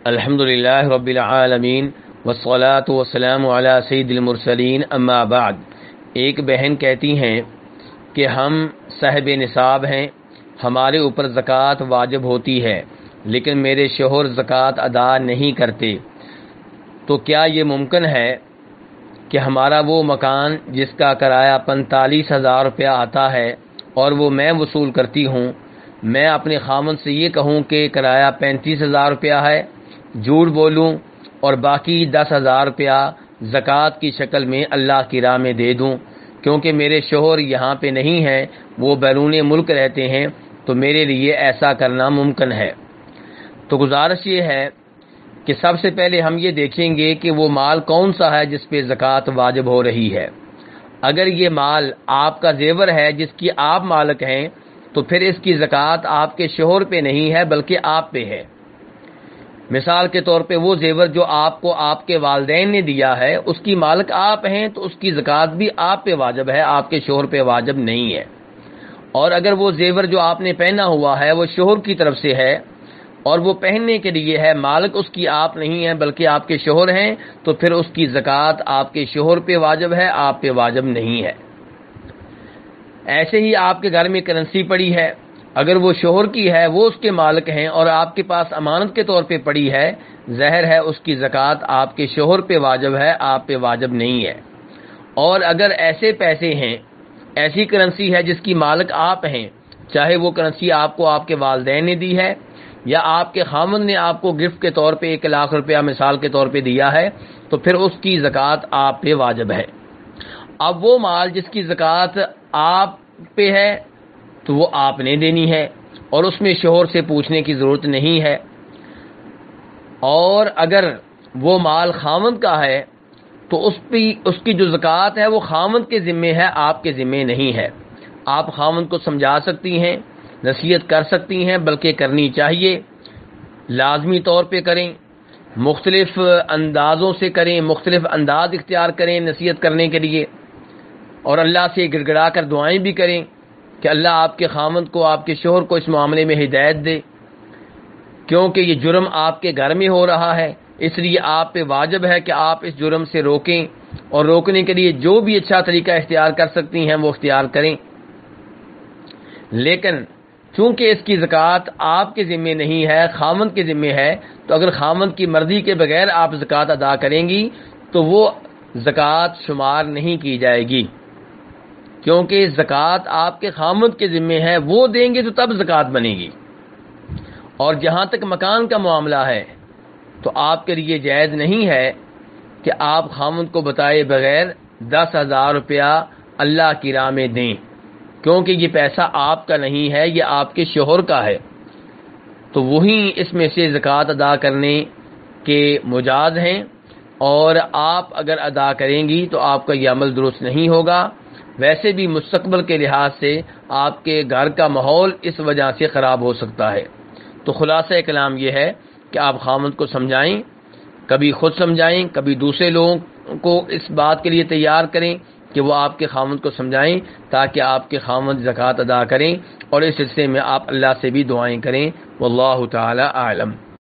الحمدللہ رب العالمین والصلاة والسلام علی سید المرسلین اما بعد۔ ایک بہن کہتی ہیں کہ ہم صاحب نصاب ہیں، ہمارے اوپر زکوٰۃ واجب ہوتی ہے لیکن میرے شوہر زکوٰۃ ادا نہیں کرتے، تو کیا یہ ممکن ہے کہ ہمارا وہ مکان جس کا کرایہ 45,000 روپیہ آتا ہے اور وہ میں وصول کرتی ہوں، میں اپنے خامند سے یہ کہوں کہ کرایہ 35,000 روپیہ ہے، جھوٹ بولوں اور باقی 10,000 روپیہ زکوٰۃ کی شکل میں اللہ کی راہ میں دے دوں؟ کیونکہ میرے شوہر یہاں پہ نہیں ہیں، وہ بیرون ملک رہتے ہیں، تو میرے لیے ایسا کرنا ممکن ہے۔ تو گزارش یہ ہے کہ سب سے پہلے ہم یہ دیکھیں گے کہ وہ مال کون سا ہے جس پہ زکوٰۃ واجب ہو رہی ہے۔ اگر یہ مال آپ کا زیور ہے جس کی آپ مالک ہیں تو پھر اس کی زکوٰۃ آپ کے شوہر پہ نہیں ہے بلکہ آپ پہ ہے۔ مثال کے طور پہ وہ زیور جو آپ کو آپ کے والدین نے دیا ہے، اس کی مالک آپ ہیں تو اس کی زکوٰۃ بھی آپ پہ واجب ہے، آپ کے شوہر پہ واجب نہیں ہے۔ اور اگر وہ زیور جو آپ نے پہنا ہوا ہے وہ شوہر کی طرف سے ہے اور وہ پہننے کے لیے ہے، مالک اس کی آپ نہیں ہے بلکہ آپ کے شوہر ہیں، تو پھر اس کی زکوٰۃ آپ کے شوہر پہ واجب ہے، آپ پہ واجب نہیں ہے۔ ایسے ہی آپ کے گھر میں کرنسی پڑی ہے، اگر وہ شوہر کی ہے، وہ اس کے مالک ہیں اور آپ کے پاس امانت کے طور پہ پڑی ہے، ظاہر ہے اس کی زکوٰۃ آپ کے شوہر پہ واجب ہے، آپ پہ واجب نہیں ہے۔ اور اگر ایسے پیسے ہیں، ایسی کرنسی ہے جس کی مالک آپ ہیں، چاہے وہ کرنسی آپ کو آپ کے والدین نے دی ہے یا آپ کے خامند نے آپ کو گفٹ کے طور پہ 1,00,000 روپیہ مثال کے طور پہ دیا ہے، تو پھر اس کی زکوٰۃ آپ پہ واجب ہے۔ اب وہ مال جس کی زکوٰۃ آپ پہ ہے تو وہ آپ نے دینی ہے اور اس میں شوہر سے پوچھنے کی ضرورت نہیں ہے۔ اور اگر وہ مال خامند کا ہے تو اس کی جو زکوٰۃ ہے وہ خامند کے ذمے ہے، آپ کے ذمے نہیں ہے۔ آپ خامند کو سمجھا سکتی ہیں، نصیحت کر سکتی ہیں، بلکہ کرنی چاہیے، لازمی طور پہ کریں، مختلف اندازوں سے کریں، مختلف انداز اختیار کریں نصیحت کرنے کے لیے، اور اللہ سے گڑ گڑا کر دعائیں بھی کریں کہ اللہ آپ کے خامند کو، آپ کے شوہر کو اس معاملے میں ہدایت دے، کیونکہ یہ جرم آپ کے گھر میں ہو رہا ہے، اس لیے آپ پہ واجب ہے کہ آپ اس جرم سے روکیں، اور روکنے کے لیے جو بھی اچھا طریقہ اختیار کر سکتی ہیں وہ اختیار کریں۔ لیکن چونکہ اس کی زکوٰۃ آپ کے ذمے نہیں ہے، خامند کے ذمے ہے، تو اگر خامند کی مرضی کے بغیر آپ زکوٰۃ ادا کریں گی تو وہ زکوٰۃ شمار نہیں کی جائے گی، کیونکہ زکوٰۃ آپ کے خامند کے ذمے ہے، وہ دیں گے تو تب زکوٰۃ بنے گی۔ اور جہاں تک مکان کا معاملہ ہے تو آپ کے لیے جائز نہیں ہے کہ آپ خامند کو بتائے بغیر 10,000 روپیہ اللہ کی راہ میں دیں، کیونکہ یہ پیسہ آپ کا نہیں ہے، یہ آپ کے شوہر کا ہے، تو وہی اس میں سے زکوٰۃ ادا کرنے کے مجاز ہیں، اور آپ اگر ادا کریں گی تو آپ کا یہ عمل درست نہیں ہوگا۔ ویسے بھی مستقبل کے لحاظ سے آپ کے گھر کا ماحول اس وجہ سے خراب ہو سکتا ہے۔ تو خلاصہ کلام یہ ہے کہ آپ خامند کو سمجھائیں، کبھی خود سمجھائیں، کبھی دوسرے لوگوں کو اس بات کے لیے تیار کریں کہ وہ آپ کے خامند کو سمجھائیں، تاکہ آپ کے خامند زکوٰۃ ادا کریں، اور اس سلسلے میں آپ اللہ سے بھی دعائیں کریں۔ واللہ تعالی اعلم۔